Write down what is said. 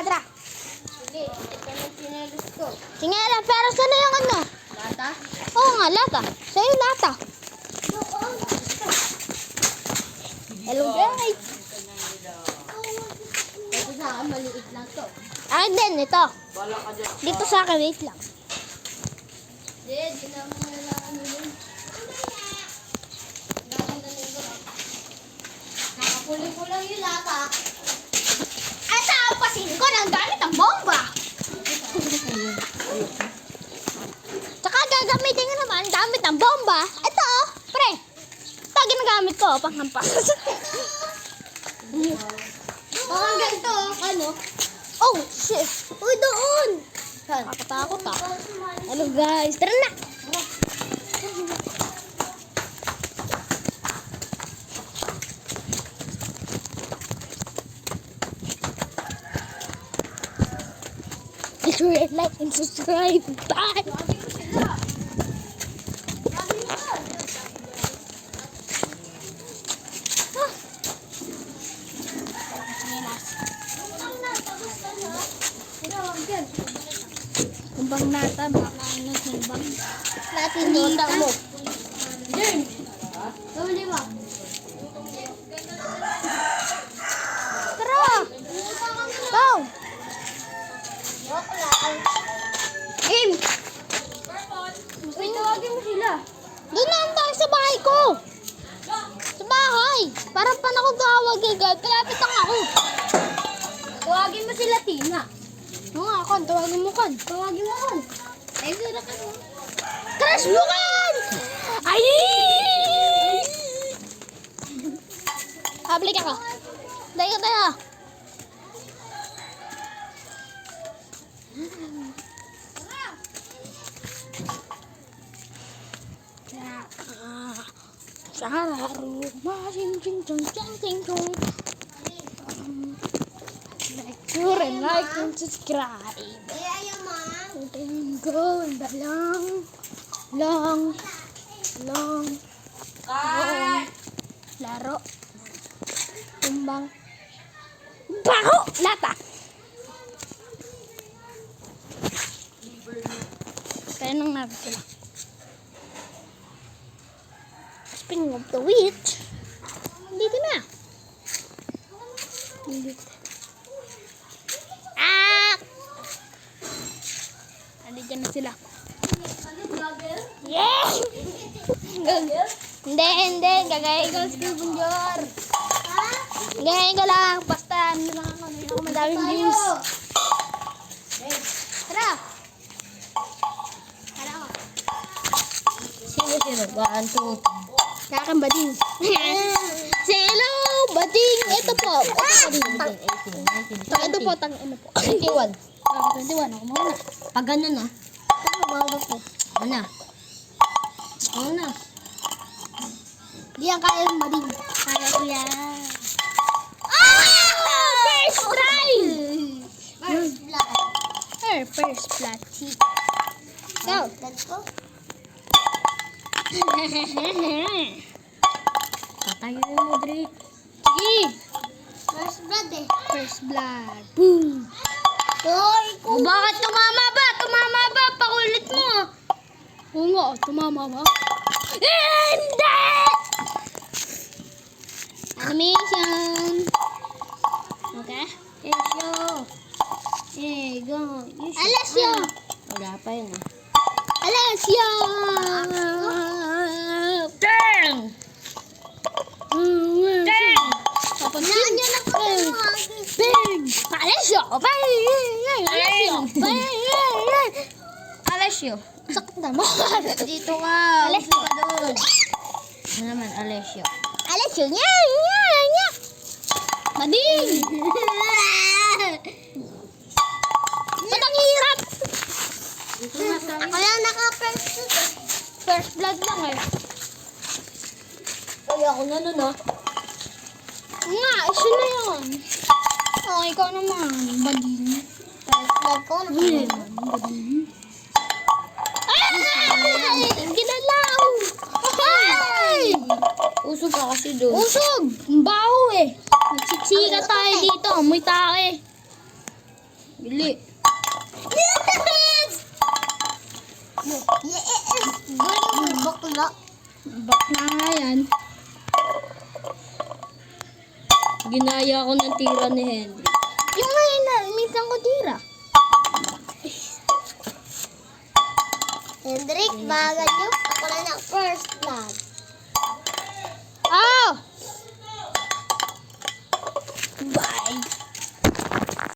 Tara. Sige, ito na sinelos ko. Tingala, pero saan na yung ano? Bata? Oo nga, lata. Sa'yo lata. Hello guys. Ito sa akin, maliit lang to. Akin din, ito. Bala ka dyan. Dito sa akin, wait lang. Di na mo nila ano yun. Nakapuli ko lang yung lata. At tapasin ko ng gamit ang bomba. Tsaka gagamitin ko naman gamit ng bomba. Ito, pre. Ito ginagamit ko, panghampas. Baka ganito, ano? Oh, shit. Uy, doon! Saan? Nakatakot ah. Hello guys, tara na. Share, like, and subscribe. Bye! Kumbang nata, makakaano kumbang. Natin dito mo. Diyan! Gawin mo. Tara! Go! Joke lang. Im! Uy, tawagin mo sila. Doon na tayo sa bahay ko! Sa bahay! Parang pa ako tawag agad. Kalapit lang ako. Tawagin mo sila, Tina. Oo nga, Kon. Tawagin mo, Kon. Tawagin mo kon. Ay, sila ka mo. Crush mo, Kon! Ay! Hablik ako. Dahil ka tayo. Sararu, masin ching chong chong ching chong. Like, share and like and subscribe. Ay, ayaw mo. Go and long, laro, tumbang, baho, lata. Kaya nang nabi sila. Speaking of the witch, dito na. Dito. Ah! Andito na sila. Yeah! Hindi. Gagayin ko si Bunjor. Gagayin ko lang. Basta ano lang ako madaming views. Tara! Tara ako. Sino? 1, 2. Kakan bading. Hello, bading. Ito po. Ito po, tang ano po. 21. 21 ako muna. Pag ganun na. Ano ba po? Ano? Ano? Di yan kaya yung bading. Kaya ko yan. Ah! First try! First blood. First blood. Go. Let's go. Patayin mo, Dre. Sige. First blood eh. First blood. Boom. Hoy, Bakit tumama ba? Tumama ba? Pakulit mo. Oo nga, tumama ba? Hindi! Animation. Okay? Esyo. Go. Alessio. Wala pa yun ah. Alessio. Dang! Dang! Papansin. Bang! Alessio! Bang! Alessio! Bang! Alessio. Sakit naman. Dito ka. Alessio. Uso ka doon. Ano naman, Alessio? Alessio! Nya! Mading! Ba't ang hirap? Ako lang naka-first. First blood lang eh. Uy, ako na nun ah. Nga, isa na yun. Oh, ikaw naman. Bading. First blood ko. Bading. Ay! Ginalaw! Ay! Usog ka kasi doon. Usog! Ang baho eh. Nagsitsika tayo dito. Amoy tae. Uli. Yes! Yes! Galing mo, bakla. Bakla nga yan. Ginaya ko ng tira ni Henry. Yung ngayon na, minsan ko tira. Hendrik, bagal nyo. Ako na ng first blood.